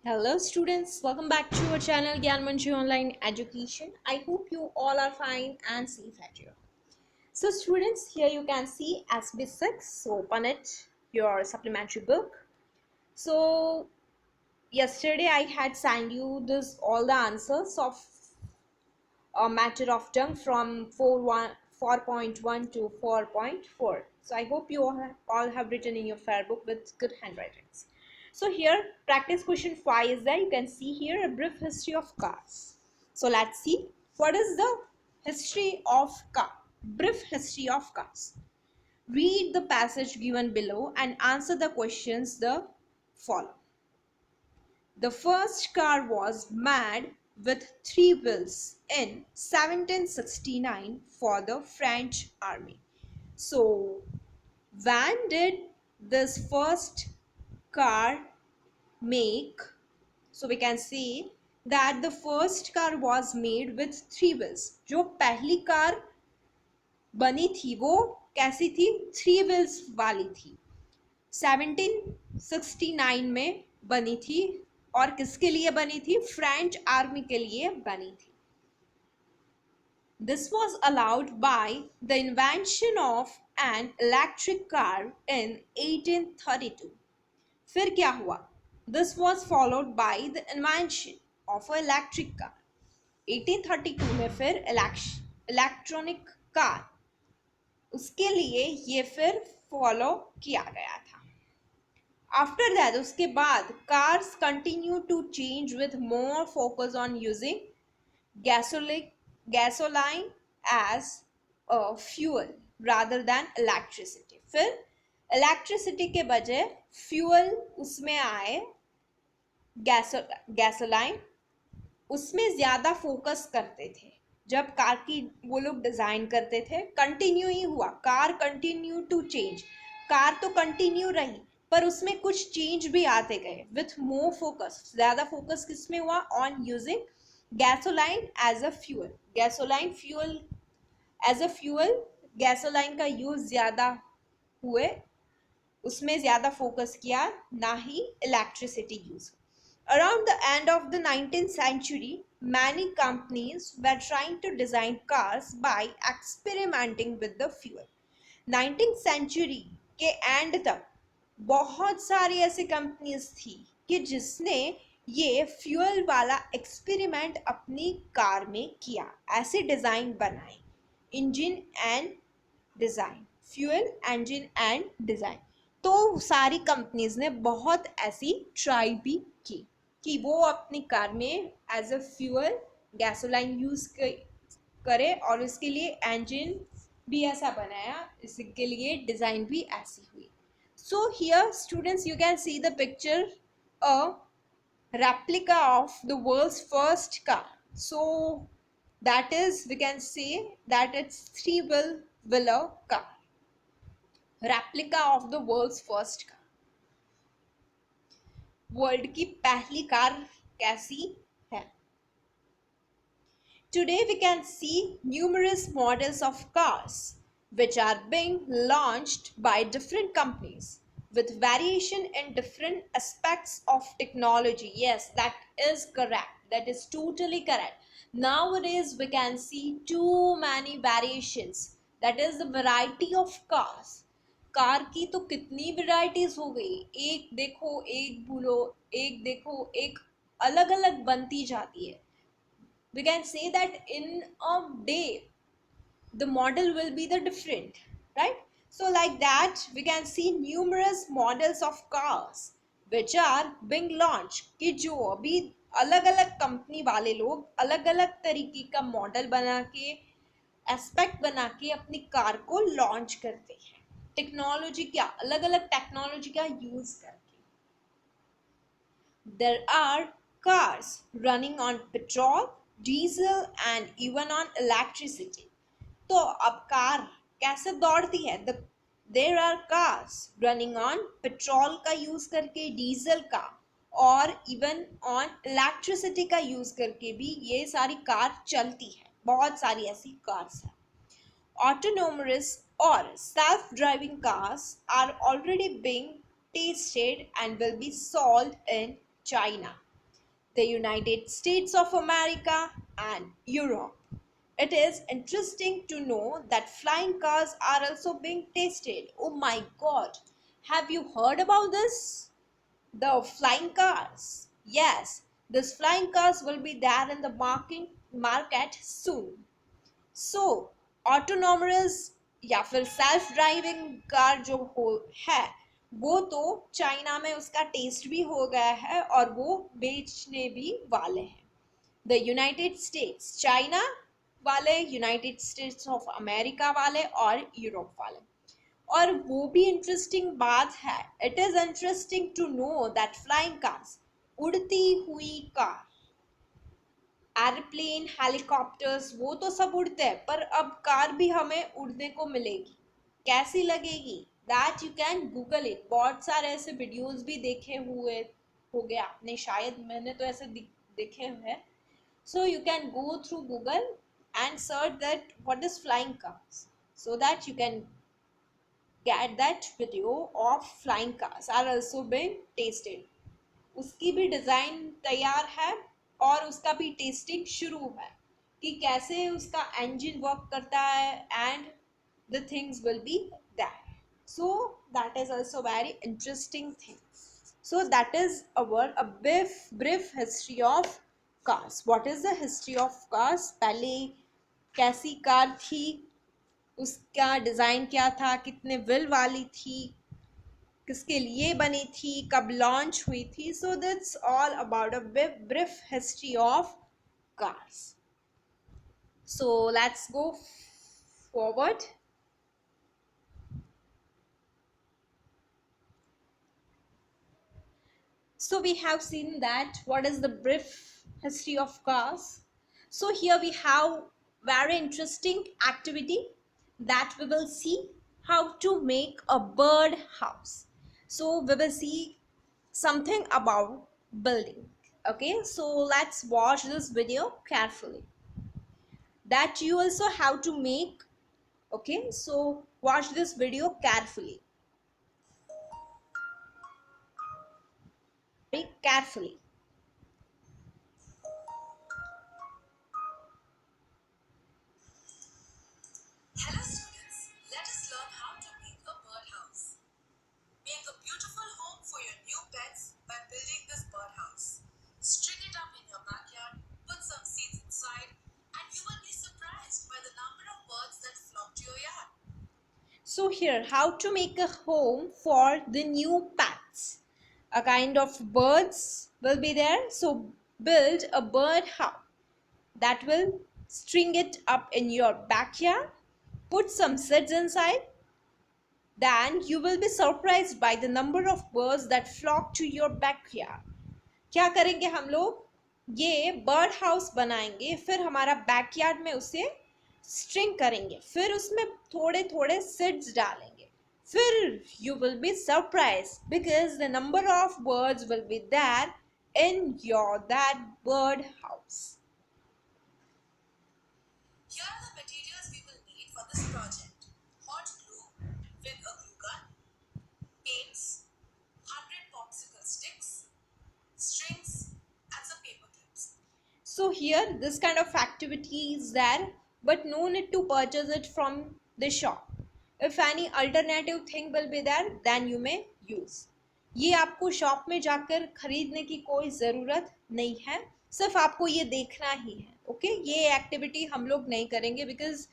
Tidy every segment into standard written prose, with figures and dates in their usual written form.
Hello students, welcome back to our channel Gyan Manju Online Education. I hope you all are fine and safe at your home. So students, here you can see SB-6. So open it, your supplementary book. So yesterday I had sent you this all the answers of a matter of tongue from 4.1 to 4.4. So I hope you all have written in your fair book with good handwritings. So here practice question 5 is there. You can see here a brief history of cars. So let's see what is the history of car. Brief history of cars. Read the passage given below and answer the questions the follow. The first car was made with three wheels in 1769 for the French army. So, when did this first car make? So we can say that the first car was made with three wheels. जो पहली car बनी थी वो कैसी थी? Three wheels वाली थी. 1769 में बनी थी और किसके लिए बनी थी? फ्रेंच आर्मी के लिए बनी थी. This was allowed by the invention of an electric car in 1832. फिर क्या हुआ? This was followed by the invention of an electric car. 1832 में फिर इलेक्ट्रॉनिक कार, उसके लिए ये फिर फॉलो किया गया था. After that, उसके बाद cars continue to change with more focus on using gasoline as a fuel rather than electricity. फिर electricity के बजाय fuel उसमें आए gasoline, उसमें ज़्यादा फोकस करते थे. जब कार की वो लोग डिज़ाइन करते थे, कंटिन्यू ही हुआ, car continue to change. Car तो कंटिन्यू रही पर उसमें कुछ चेंज भी आते गए विथ मोर फोकस. ज़्यादा फोकस किस में हुआ? On using gasoline as a fuel. Gasoline fuel as a fuel, gasoline का यूज़ ज़्यादा हुए, उसमें ज़्यादा फोकस किया, ना ही electricity use. Around the end of the 19th century, many companies were trying to design cars by experimenting with the fuel. 19th century के and तक बहुत सारी ऐसी कंपनीज थी कि जिसने ये फ्यूल वाला एक्सपेरिमेंट अपनी कार में किया. ऐसे डिज़ाइन बनाए, engine and design, fuel engine and design. तो सारी कंपनीज ने बहुत ऐसी ट्राई भी की कि वो अपनी कार में as a fuel gasoline use करे और इसके लिए इंजन भी ऐसा बनाया, इसके लिए डिज़ाइन भी ऐसी हुई. So here students, you can see the picture a replica of the world's first car. So that is, we can say that it's three-wheeler car. Replica of the world's first car. World की पहली car कैसी है? Today we can see numerous models of cars which are being launched by different companies with variation in different aspects of technology. Yes, that is correct. That is totally correct. Nowadays we can see too many variations. That is the variety of cars. Car की तो कितनी varieties हो गई, एक देखो एक भूलो, एक देखो एक, अलग अलग बनती जाती है. We can say that in a day the model will be the different, right? So like that we can see numerous models of cars which are being launched, कि जो अभी अलग अलग कंपनी वाले लोग अलग अलग तरीके का मॉडल बना के, एस्पेक्ट बना के अपनी कार को लॉन्च करते हैं. टेक्नोलॉजी क्या, अलग अलग टेक्नोलॉजी का यूज करके. There are cars running on petrol, diesel and even on electricity. तो अब कार कैसे दौड़ती है? There are cars running on petrol का यूज करके, डीजल का और इवन ऑन इलेक्ट्रिसिटी का यूज करके भी ये सारी कार चलती है. बहुत सारी ऐसी कार्स हैं. Autonomous or self-driving cars are already being tested and will be sold in China. the United States of America, and Europe. It is interesting to know that flying cars are also being tested. Oh my god, have you heard about this? The flying cars. Yes, these flying cars will be there in the market soon. So autonomous या फिर self driving car जो हो है वो तो China में उसका test भी हो गया है और वो बेचने भी वाले हैं. द यूनाइटेड स्टेट्स, चाइना वाले, यूनाइटेड स्टेट्स ऑफ अमेरिका वाले और यूरोप वाले. और वो भी इंटरेस्टिंग बात है, it is interesting to know that flying cars, उड़ती हुई कार, एयरप्लेन, हेलीकॉप्टर्स वो तो सब उड़ते हैं, पर अब कार भी हमें उड़ने को मिलेगी. कैसी लगेगी? That you can Google it. बहुत सारे ऐसे वीडियोस भी देखे हुए हो गए आपने, शायद मैंने तो ऐसे देखे हुए हैं. So you can go through Google and search that what is flying cars, so that you can get that video of flying cars are also being tasted. उसकी भी डिज़ाइन तैयार है और उसका भी टेस्टिंग शुरू है कि कैसे उसका इंजन वर्क करता है and the things will be that. So that is also very interesting thing. So that is our a brief history of cars. What is the history of cars? पहले कैसी car थी, उसका design क्या था, कितने wheel वाली थी, किसके लिए बनी थी, कब लॉन्च हुई थी. So that's all about a brief history of cars. So let's go forward. So we have seen that what is the brief history of cars. So here we have very interesting activity that we will see how to make a bird house. So we will see something about building. Okay, so let's watch this video carefully, that you also have to make. Okay, so watch this video carefully, very carefully. Hello students, let us learn how to make a birdhouse. Make a beautiful home for your new pets by building this birdhouse. String it up in your backyard, put some seeds inside, and you will be surprised by the number of birds that flock to your yard. So here, how to make a home for the new pets. A kind of birds will be there. So build a bird house that will string it up in your backyard. Put some seeds inside. Then you will be surprised by the number of birds that flock to your backyard. क्या करेंगे हम लोग? ये bird house बनाएंगे, फिर हमारा backyard में उसे स्ट्रिंग करेंगे, फिर उसमें थोड़े थोड़े सीड्स डालेंगे, फिर you will be surprise because the number of birds will be there in your that bird house. Here are the materials we will need for this project. Hot glue with a glue gun, paints, 100 popsicle sticks, strings, and some paper clips. So here this kind of activity is there, but no need to purchase it from the shop. If any alternative thing will be there, then you may use. ये आपको shop में जाकर खरीदने की कोई ज़रूरत नहीं है, सिर्फ आपको ये देखना ही है. ओके, ये एक्टिविटी हम लोग नहीं करेंगे because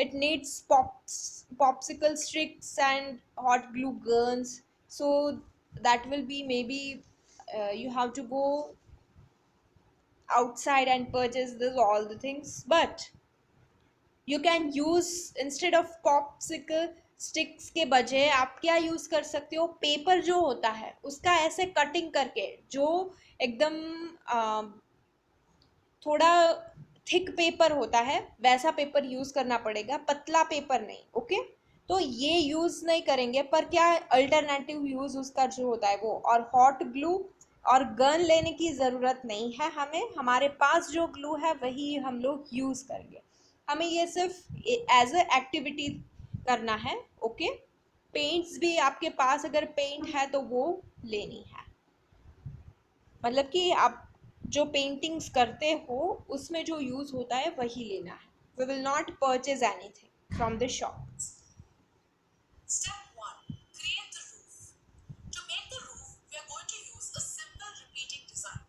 it needs popsicle sticks and hot glue guns. So that will be maybe you have to go outside and purchase this all the things, but you can use instead of popsicle sticks के बजाय आप क्या use कर सकते हो, paper जो होता है उसका ऐसे कटिंग करके, जो एकदम थोड़ा थिक पेपर होता है वैसा पेपर यूज करना पड़ेगा, पतला पेपर नहीं. ओके, तो ये यूज नहीं करेंगे, पर क्या अल्टरनेटिव यूज उसका जो होता है वो. और हॉट ग्लू और गन लेने की ज़रूरत नहीं है हमें, हमारे पास जो ग्लू है वही हम लोग यूज़ करेंगे. हमें ये सिर्फ एज ए एक्टिविटी करना है. ओके, पेंट्स भी आपके पास अगर पेंट है तो वो लेनी है, मतलब कि आप जो पेंटिंग्स करते हो उसमें जो यूज होता है वही लेना है. We will not purchase anything from the shop. Step 1. Create the roof. To make the roof, we are going to use a simple repeating design.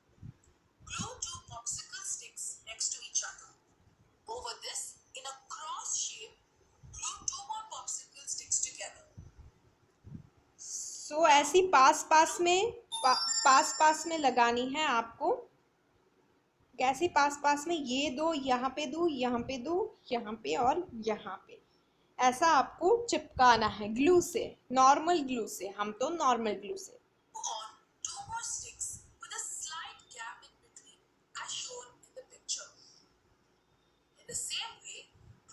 Glue two popsicle sticks next to each other. Over this, in a cross shape, glue two more popsicle sticks together. सो ऐसी पास पास में लगानी है आपको. कैसे पास पास में, ये दो यहाँ पे दो, यहाँ पे दो, यहाँ पे और यहाँ पे, ऐसा आपको चिपकाना है ग्लू से, नॉर्मल ग्लू से. हम तो नॉर्मल ग्लू से. On two more sticks with a slight gap in between, as shown in the picture. In the same way,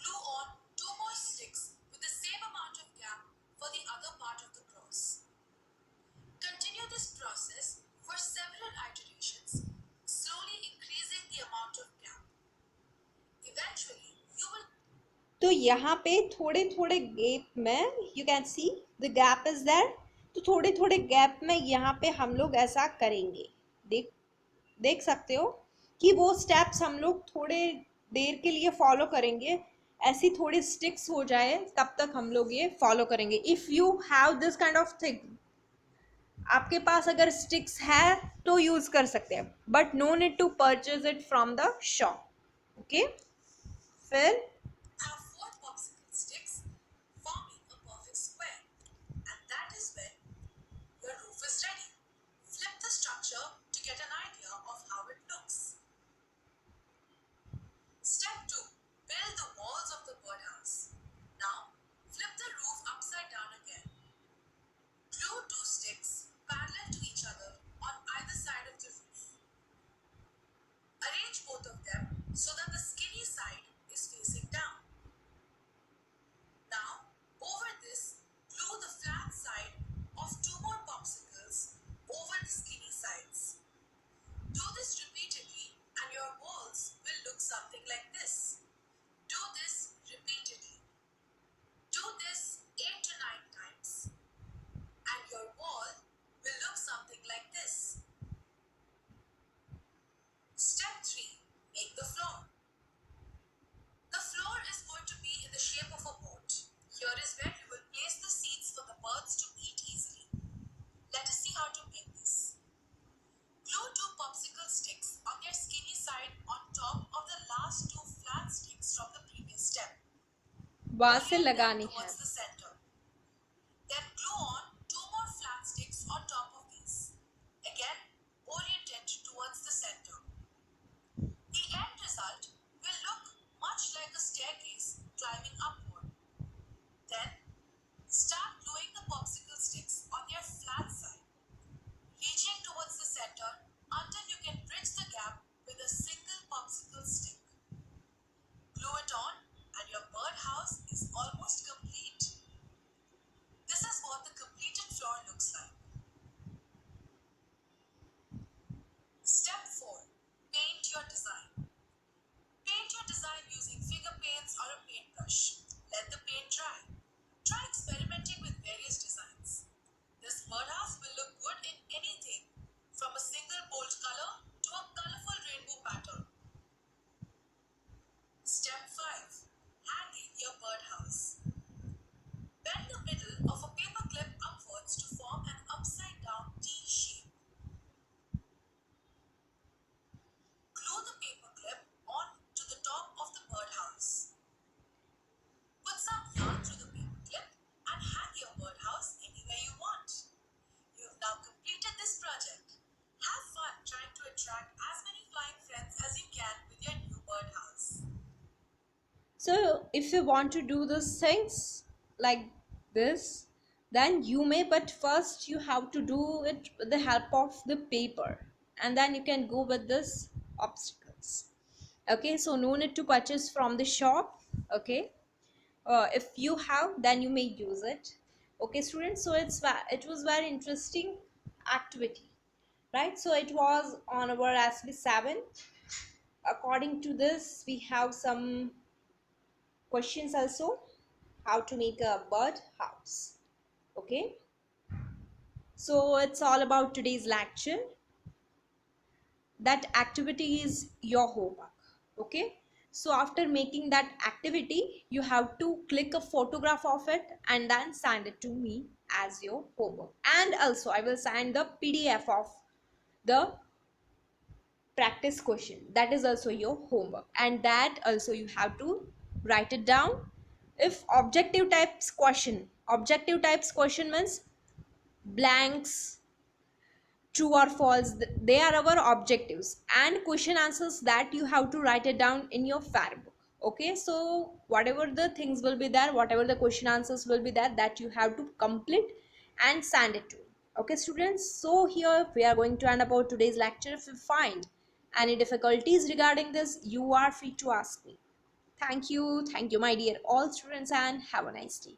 glue on two more sticks with the same amount of gap for the other part of the cross. Continue this process for several iterations, slowly increasing the amount of gap. Eventually, you will. तो यहाँ पे थोड़े थोड़े gap में, you can see the gap is there. तो थोड़े थोड़े gap में यहाँ पे हम लोग ऐसा करेंगे. देख देख सकते हो कि वो स्टेप्स हम लोग थोड़े देर के लिए फॉलो करेंगे. ऐसी थोड़ी स्टिक्स हो जाए तब तक हम लोग ये फॉलो करेंगे. If you have this kind of thing, आपके पास अगर स्टिक्स है तो यूज कर सकते हैं, but no need to purchase it from the shop. Okay. फिर Have four popsicle sticks forming a perfect square, and that is when your roof is ready. Flip the structure to get an idea of how it looks. Step 2. Build the walls of the birdhouse. Now, flip the roof upside down again. Glue two sticks parallel to each other on either side of the roof. Arrange both of them so that the skinny side is facing down. Now, over this, glue the flat side of two more popsicles over the skinny sides. Do this repeatedly and your walls will look something like this. Do this repeatedly. Do this 8 to 9 times and your wall will look something like this. Step 3. Make the floor. The floor is going to be in the shape of a boat. Here is where you will place the seeds for the birds to eat easily. Let us see how to make this. Glue two popsicle sticks on their skinny side on top of the last two flat sticks from the previous step. वहां से Orient them लगानी है. towards the center. Then glue on two more flat sticks on top of these. Again, oriented towards the center. The end result will look much like a staircase climbing upward. Then, start gluing the popsicle sticks on their flat side, reaching towards the center until you can bridge the gap with a single popsicle stick. Glue it on and your birdhouse is almost complete. This is what the completed floor looks like. Step 4. Paint your design. Paint your design using finger paints or a paintbrush. Let the paint dry. Try experimenting with various designs. This birdhouse will look good in anything from a single bold color to a colorful rainbow pattern. Step 5. Hanging your birdhouse. Bend the middle of a paper clip upwards to form an upside down T shape. Glue the paper clip on to the top of the birdhouse. Put some yarn through the paper clip and hang your birdhouse anywhere you want. You have now completed this project. Have fun trying to attract as many flying friends as you can with your new birdhouse. So if you want to do these things like this, then you may, but first you have to do it with the help of the paper, and then you can go with this obstacles. Okay, so no need to purchase from the shop. Okay, if you have, then you may use it. Okay students, so it was very interesting activity, right? So it was on our SB-7. According to this, we have some questions also. How to make a bird house. Okay, so it's all about today's lecture. that activity is your homework. Okay, so after making that activity you have to click a photograph of it and then send it to me as your homework. And also I will send the PDF of the practice question, that is also your homework, and that also you have to write it down. If objective types question means blanks, true or false, they are our objectives, and question answers that you have to write it down in your fair book. Okay, so whatever the things will be there, whatever the question answers will be there, that you have to complete and send it to me. Okay students, so here we are going to end about today's lecture. If you find any difficulties regarding this, you are free to ask me. Thank you my dear all students, and have a nice day.